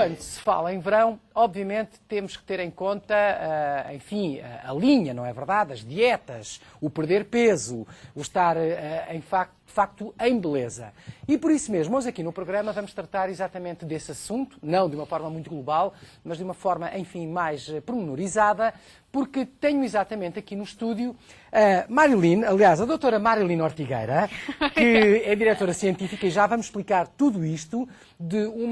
quando se fala em verão, obviamente temos que ter em conta, enfim, a linha, não é verdade? As dietas, o perder peso, o estar, de facto, em beleza. E por isso mesmo, hoje aqui no programa vamos tratar exatamente desse assunto, não de uma forma muito global, mas de uma forma, enfim, mais pormenorizada, porque tenho exatamente aqui no estúdio a Marilyn, aliás, a doutora Marilyn Ortigueira, que é diretora científica, e já vamos explicar tudo isto de um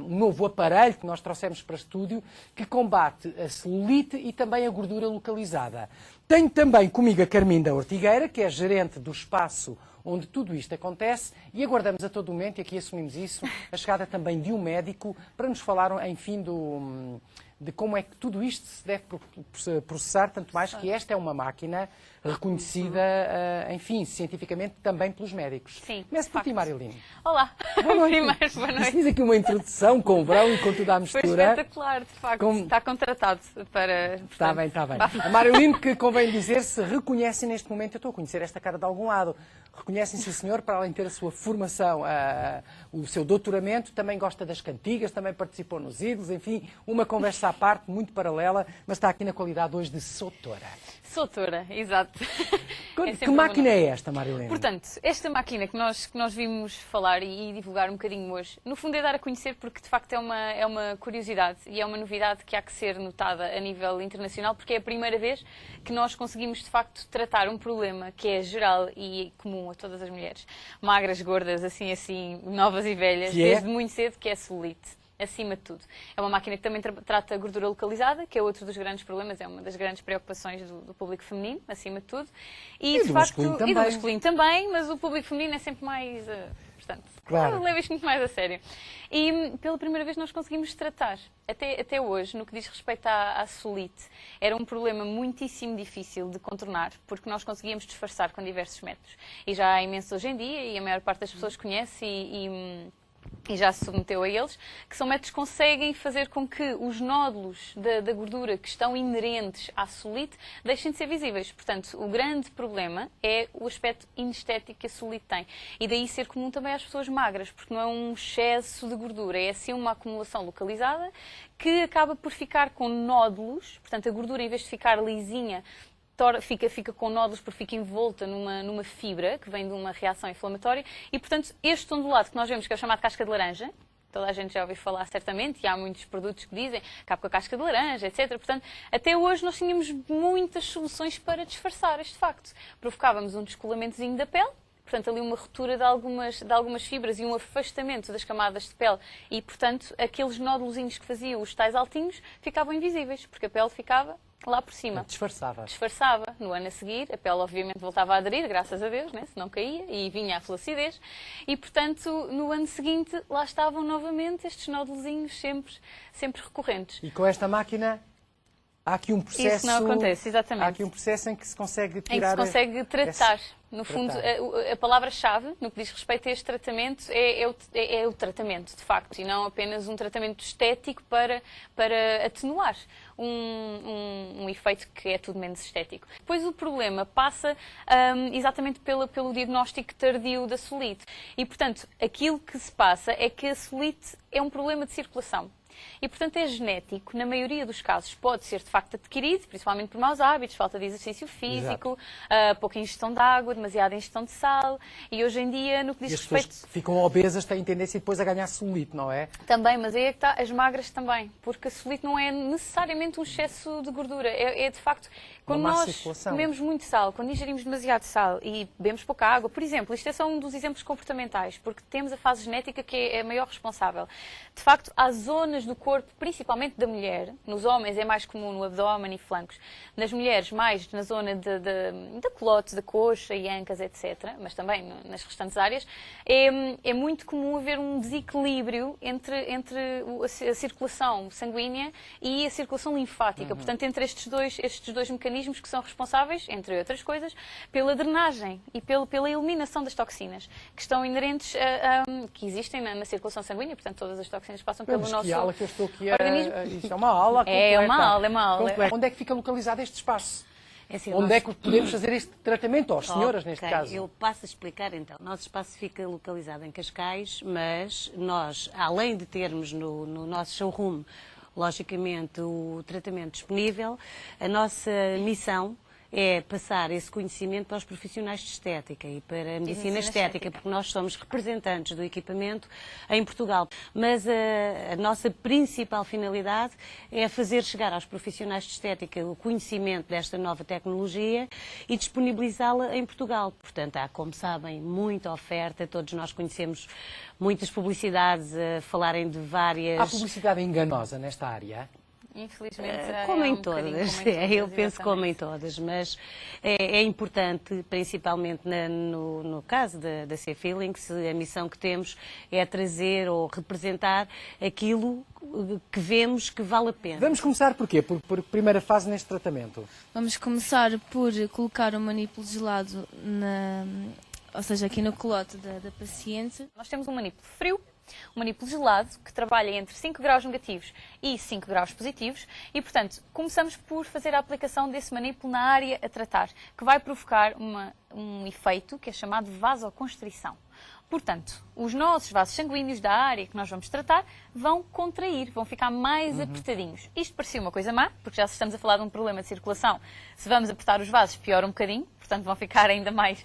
novo aparelho que nós trouxemos para estúdio, que combate a celulite e também a gordura localizada. Tenho também comigo a Carminda Ortigueira, que é gerente do espaço onde tudo isto acontece, e aguardamos a todo momento, e aqui assumimos isso, a chegada também de um médico para nos falar, enfim, de como é que tudo isto se deve processar, tanto mais que esta é uma máquina reconhecida, enfim, cientificamente também pelos médicos. Sim. Começo por ti, Marilyn. Olá. Boa noite. Primeiro, boa noite. Fiz aqui uma introdução com o verão e com tudo à mistura. Foi espetacular, de facto. Está contratado para... Está bem, está bem. A Marilyn, que convém dizer, se reconhece neste momento, eu estou a conhecer esta cara de algum lado, reconhecem-se, senhor, para além de ter a sua formação, o seu doutoramento, também gosta das cantigas, também participou nos Ídolos, enfim, uma conversa à parte, muito paralela, mas está aqui na qualidade hoje de soutora. Soutora, exato. Que máquina é esta, Marilyn? Portanto, esta máquina que nós vimos falar e divulgar um bocadinho hoje, no fundo é dar a conhecer porque de facto é uma curiosidade e é uma novidade que há que ser notada a nível internacional, porque é a primeira vez que nós conseguimos de facto tratar um problema que é geral e comum a todas as mulheres, magras, gordas, assim, novas e velhas, desde muito cedo, que é a celulite. Acima de tudo. É uma máquina que também trata a gordura localizada, que é outro dos grandes problemas, é uma das grandes preocupações do público feminino, acima de tudo. E do masculino também, mas o público feminino é sempre mais... portanto, claro. Leva isto muito mais a sério. E pela primeira vez nós conseguimos tratar. Até hoje, no que diz respeito à celulite, era um problema muitíssimo difícil de contornar, porque nós conseguíamos disfarçar com diversos métodos. E já há imenso hoje em dia, e a maior parte das pessoas conhece e já se submeteu a eles, que são métodos que conseguem fazer com que os nódulos da gordura que estão inerentes à celulite deixem de ser visíveis. Portanto, o grande problema é o aspecto inestético que a celulite tem. E daí ser comum também às pessoas magras, porque não é um excesso de gordura, é assim uma acumulação localizada que acaba por ficar com nódulos, portanto a gordura em vez de ficar lisinha, fica com nódulos porque fica envolta numa fibra que vem de uma reação inflamatória e, portanto, este ondulado que nós vemos, que é o chamado casca de laranja, toda a gente já ouviu falar certamente, e há muitos produtos que dizem cabe com a casca de laranja, etc. Portanto, até hoje nós tínhamos muitas soluções para disfarçar este facto. Provocávamos um descolamentozinho da pele, portanto, ali uma ruptura de algumas fibras e um afastamento das camadas de pele e, portanto, aqueles nódulozinhos que faziam os tais altinhos ficavam invisíveis, porque a pele ficava lá por cima. Disfarçava. Disfarçava. No ano a seguir, a pele obviamente voltava a aderir, graças a Deus, né? Se não caía, e vinha a flacidez. E, portanto, no ano seguinte, lá estavam novamente estes nódulozinhos sempre recorrentes. E com esta máquina há aqui um processo... Isso não acontece, exatamente. Há aqui um processo em que se consegue tirar... Em que se consegue tratar. No fundo, a palavra-chave, no que diz respeito a este tratamento, é o tratamento, de facto, e não apenas um tratamento estético para atenuar um efeito que é tudo menos estético. Depois o problema passa exatamente pelo diagnóstico tardio da celulite. E, portanto, aquilo que se passa é que a celulite é um problema de circulação. E, portanto, é genético. Na maioria dos casos pode ser, de facto, adquirido, principalmente por maus hábitos, falta de exercício físico, pouca ingestão de água, demasiada ingestão de sal. E hoje em dia, no que diz respeito... as pessoas que ficam obesas têm tendência depois a ganhar celulite, não é? Também, mas aí é que está, as magras também. Porque a celulite não é necessariamente um excesso de gordura. É de facto, quando nós comemos muito sal, quando ingerimos demasiado sal e bebemos pouca água, por exemplo, isto é só um dos exemplos comportamentais, porque temos a fase genética que é a maior responsável. De facto, há zonas do corpo, principalmente da mulher, nos homens é mais comum no abdômen e flancos, nas mulheres mais na zona da culote, da coxa e ancas, etc., mas também nas restantes áreas, é muito comum haver um desequilíbrio entre a circulação sanguínea e a circulação linfática, portanto, entre estes dois mecanismos que são responsáveis, entre outras coisas, pela drenagem e pela eliminação das toxinas, que estão inerentes, que existem na circulação sanguínea, portanto, todas as toxinas passam pelo nosso que eu estou aqui organismo. Isso é uma aula completa. É uma aula. Onde é que fica localizado este espaço? É assim, Onde é que podemos fazer este tratamento, às senhoras, neste caso? Eu passo a explicar então. O nosso espaço fica localizado em Cascais, mas nós, além de termos no nosso showroom, logicamente, o tratamento disponível, a nossa missão é passar esse conhecimento para os profissionais de estética e para a medicina estética, porque nós somos representantes do equipamento em Portugal. Mas a nossa principal finalidade é fazer chegar aos profissionais de estética o conhecimento desta nova tecnologia e disponibilizá-la em Portugal. Portanto, há, como sabem, muita oferta, todos nós conhecemos muitas publicidades a falarem de várias... Há publicidade enganosa nesta área? Infelizmente, como é em um bocadinho todas, como em todas, eu penso como em exatamente. todas, mas é importante, principalmente no caso da C-Feelings, a missão que temos é trazer ou representar aquilo que vemos que vale a pena. Vamos começar por quê? Por primeira fase neste tratamento? Vamos começar por colocar o manípulo gelado, ou seja, aqui no colote da paciente. Nós temos um manípulo frio, um manípulo gelado, que trabalha entre 5 graus negativos e 5 graus positivos e, portanto, começamos por fazer a aplicação desse manípulo na área a tratar, que vai provocar um efeito que é chamado vasoconstrição. Portanto, os nossos vasos sanguíneos da área que nós vamos tratar vão contrair, vão ficar mais apertadinhos. Isto parecia uma coisa má, porque já se estamos a falar de um problema de circulação. Se vamos apertar os vasos, piora um bocadinho, portanto vão ficar ainda mais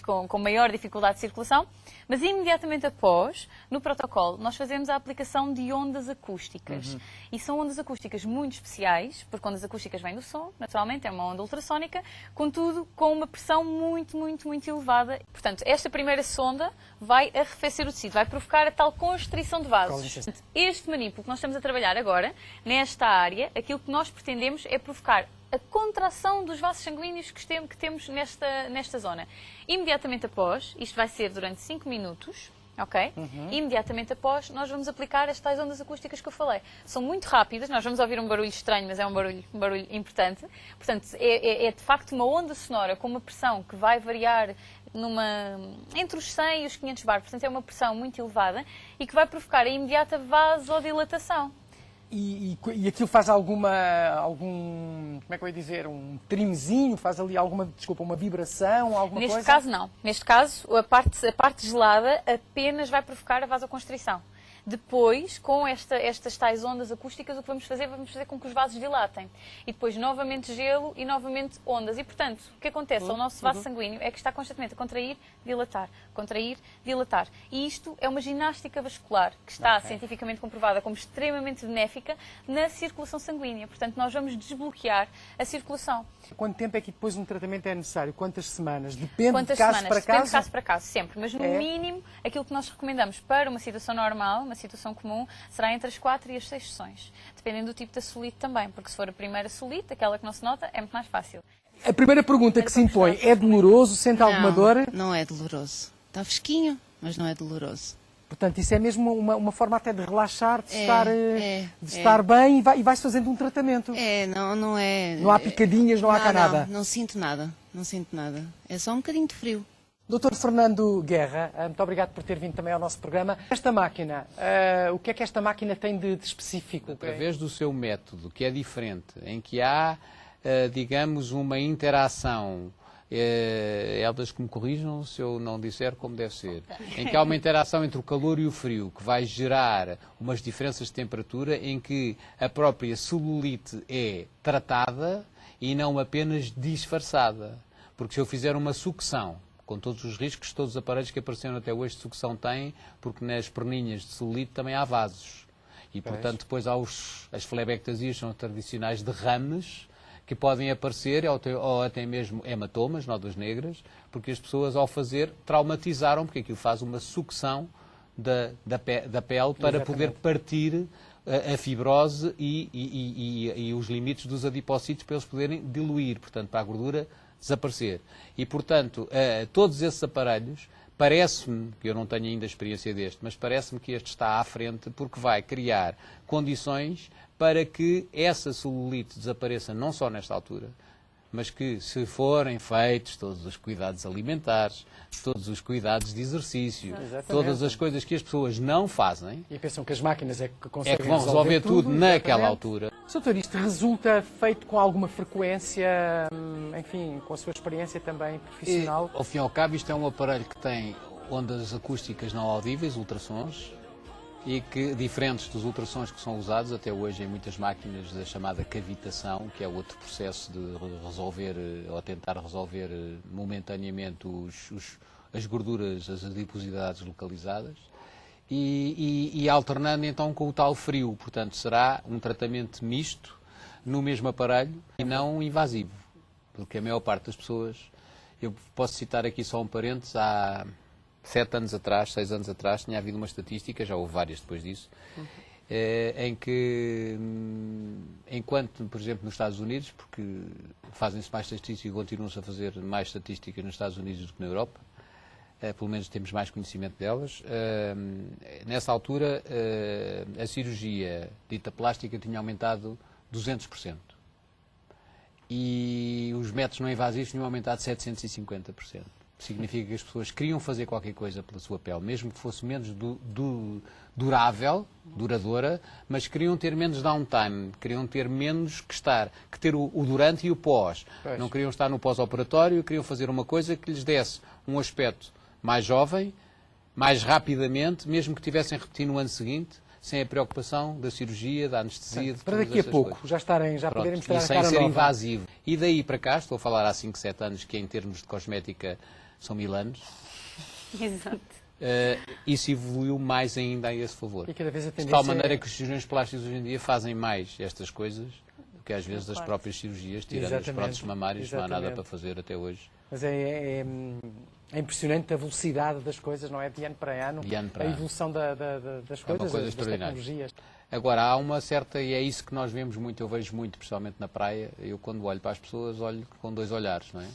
com maior dificuldade de circulação. Mas imediatamente após, no protocolo, nós fazemos a aplicação de ondas acústicas. E são ondas acústicas muito especiais, porque ondas acústicas vêm do som, naturalmente, é uma onda ultrassónica, contudo, com uma pressão muito, muito, muito elevada. Portanto, esta primeira sonda vai arrefecer o tecido, vai provocar a tal constrição de vasos. Este manípulo que nós estamos a trabalhar agora, nesta área, aquilo que nós pretendemos é provocar a contração dos vasos sanguíneos que temos nesta zona. Imediatamente após, isto vai ser durante 5 minutos, ok? Imediatamente após, nós vamos aplicar as tais ondas acústicas que eu falei. São muito rápidas, nós vamos ouvir um barulho estranho, mas é um barulho importante. Portanto, é de facto uma onda sonora com uma pressão que vai variar entre os 100 e os 500 bar. Portanto, é uma pressão muito elevada e que vai provocar a imediata vasodilatação. E aquilo faz algum, como é que eu ia dizer, um trimzinho, faz ali uma vibração, alguma coisa? Neste caso não. Neste caso, a parte gelada apenas vai provocar a vasoconstrição. Depois, com estas tais ondas acústicas, o que vamos fazer com que os vasos dilatem. E depois, novamente gelo e novamente ondas. E, portanto, o que acontece ao nosso vaso sanguíneo é que está constantemente a contrair, dilatar, contrair, dilatar. E isto é uma ginástica vascular que está cientificamente comprovada como extremamente benéfica na circulação sanguínea. Portanto, nós vamos desbloquear a circulação. Quanto tempo é que depois um tratamento é necessário? Quantas semanas? Depende Quantas de caso semanas? para Depende caso? de caso para caso, sempre. Mas, no mínimo, aquilo que nós recomendamos para uma situação normal, uma situação comum, será entre as 4 e as 6 sessões. Dependendo do tipo da solite também, porque se for a primeira solite, aquela que não se nota, é muito mais fácil. A primeira pergunta que se impõe é doloroso? Sente alguma dor? Não é doloroso. Está fresquinho, mas não é doloroso. Portanto, isso é mesmo uma forma até de relaxar, de É, estar bem e vai-se fazendo um tratamento. Não é... Não há picadinhas, não há cá nada. Não sinto nada, não sinto nada. É só um bocadinho de frio. Dr. Fernando Guerra, muito obrigado por ter vindo também ao nosso programa. Esta máquina, o que é que esta máquina tem de específico? Através do seu método, que é diferente, em que há, digamos, uma interação, elas que me corrijam se eu não disser como deve ser, em que há uma interação entre o calor e o frio, que vai gerar umas diferenças de temperatura, em que a própria celulite é tratada e não apenas disfarçada. Porque se eu fizer uma sucção, com todos os riscos, todos os aparelhos que apareceram até hoje de sucção têm, porque nas perninhas de celulite também há vasos. E, portanto, depois há as flebectasias, são tradicionais derrames, que podem aparecer, ou até mesmo hematomas, nódulas negras, porque as pessoas, ao fazer, traumatizaram, porque aquilo faz uma sucção da pele para poder partir a fibrose e os limites dos adipócitos para eles poderem diluir, portanto, para a gordura desaparecer. E, portanto, todos esses aparelhos, parece-me, que eu não tenho ainda experiência deste, mas parece-me que este está à frente porque vai criar condições para que essa celulite desapareça não só nesta altura, mas que, se forem feitos todos os cuidados alimentares, todos os cuidados de exercício, todas as coisas que as pessoas não fazem, E pensam que as máquinas é que conseguem vão resolver tudo naquela exatamente. altura. Doutor, isto resulta feito com alguma frequência, enfim, com a sua experiência também profissional? Ao fim e ao cabo, isto é um aparelho que tem ondas acústicas não audíveis, ultrassons, e que, diferentes dos ultrassons que são usados até hoje em muitas máquinas da chamada cavitação, que é outro processo de resolver ou tentar resolver momentaneamente as gorduras, as adiposidades localizadas, e alternando então com o tal frio. Portanto, será um tratamento misto no mesmo aparelho e não invasivo, porque a maior parte das pessoas, eu posso citar aqui só um parênteses, há 7 anos atrás, 6 anos atrás, tinha havido uma estatística, já houve várias depois disso, em que, enquanto, por exemplo, nos Estados Unidos, porque fazem-se mais estatísticas e continuam-se a fazer mais estatísticas nos Estados Unidos do que na Europa, pelo menos temos mais conhecimento delas, nessa altura a cirurgia dita plástica tinha aumentado 200%. E os métodos não invasivos tinham aumentado 750%. Significa que as pessoas queriam fazer qualquer coisa pela sua pele, mesmo que fosse menos duradoura, mas queriam ter menos downtime, queriam ter menos que ter o durante e o pós. Pois. Não queriam estar no pós-operatório, queriam fazer uma coisa que lhes desse um aspecto mais jovem, mais rapidamente, mesmo que tivessem repetir no ano seguinte, sem a preocupação da cirurgia, da anestesia, de Para todas daqui a essas pouco, coisas. já poderem Pronto, mostrar e a sem cara ser nova. invasivo. E daí para cá, estou a falar há 5, 7 anos, que em termos de cosmética são 1000 anos, Exato. isso evoluiu mais ainda a esse favor. E cada vez a De tendência tal maneira que os cirurgiões plásticos hoje em dia fazem mais estas coisas do que às vezes as Claro. próprias cirurgias, tirando as Exatamente, próteses mamárias, não há nada exatamente. para fazer até hoje. Mas é impressionante a velocidade das coisas, não é? De ano para ano. De ano para a ano. evolução das uma coisas, coisa das extraordinária. tecnologias. Agora, há uma certa, e é isso que nós vemos muito, eu vejo muito, principalmente na praia, eu quando olho para as pessoas, olho com 2 olhares, não é?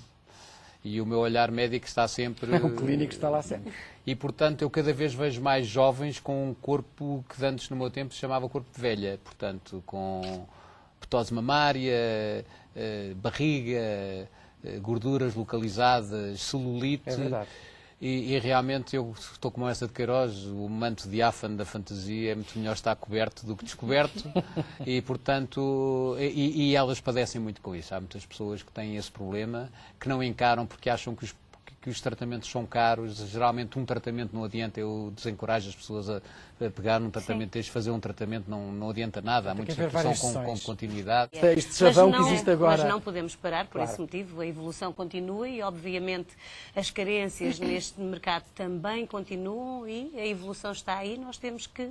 E o meu olhar médico está sempre... O clínico está lá sempre. E, portanto, eu cada vez vejo mais jovens com um corpo que antes, no meu tempo, se chamava corpo de velha. Portanto, com petose mamária, barriga, gorduras localizadas, celulite. É verdade. E realmente eu estou como essa de Queiroz, o manto diáfano da fantasia é muito melhor estar coberto do que descoberto e, portanto, e elas padecem muito com isso. Há muitas pessoas que têm esse problema, que não encaram porque acham que os tratamentos são caros. Geralmente um tratamento não adianta, eu desencorajo as pessoas a pegar num tratamento deste, fazer um tratamento não adianta nada. Há muita haver situação várias com sessões. continuidade. Este chavão que existe agora. Mas não podemos parar por Claro. esse motivo, a evolução continua e, obviamente, as carências neste mercado também continuam e a evolução está aí. Nós temos que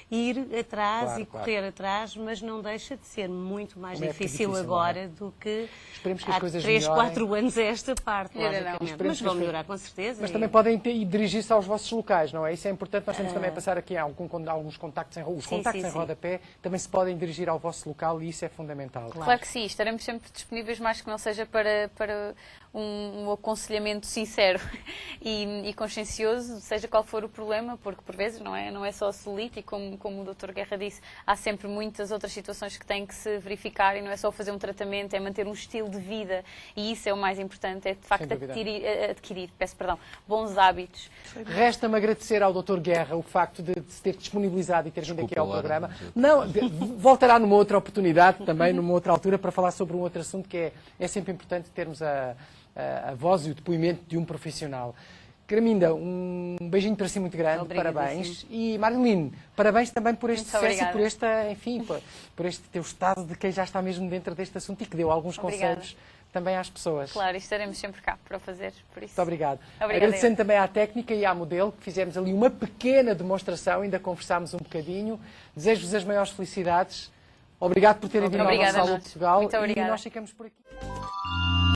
ir atrás Claro, e correr atrás, mas não deixa de ser muito mais Uma época difícil difícil, agora do que Esperemos que as há coisas 3, melhorem. 4 anos a esta parte, Melhorarão. logicamente. Esperemos Mas que vão as melhorar com certeza. Mas e- também podem dirigir-se aos vossos locais, não é? Isso é importante. Nós temos também a passar aqui alguns contactos os Sim, contactos sim, em sim. rodapé também se podem dirigir ao vosso local e isso é fundamental. Claro que sim, estaremos sempre disponíveis, mais que não seja para um aconselhamento sincero e consciencioso, seja qual for o problema, porque por vezes não é só a celulite e como o Dr. Guerra disse, há sempre muitas outras situações que têm que se verificar e não é só fazer um tratamento, é manter um estilo de vida e isso é o mais importante, é de facto Sem dúvida. adquirir bons hábitos. Resta-me agradecer ao Dr. Guerra o facto de se ter disponibilizado e ter vindo aqui ao Laura, programa. mas Não, voltará numa outra oportunidade, também numa outra altura, para falar sobre um outro assunto que é sempre importante termos a voz e o depoimento de um profissional. Carminda, um beijinho para si muito grande, parabéns. E Marilene, parabéns também por este Muito sucesso obrigada. e por esta, enfim, por este teu estado de quem já está mesmo dentro deste assunto e que deu alguns Obrigada. conselhos também às pessoas. Claro, e estaremos sempre cá para o fazer, por isso. Muito obrigado. Obrigada, Agradecendo também à técnica e à modelo, que fizemos ali uma pequena demonstração, ainda conversámos um bocadinho. Desejo-vos as maiores felicidades. Obrigado por terem vindo ao Obrigada nosso a Salão nós. Portugal Muito e obrigada. nós ficamos por aqui.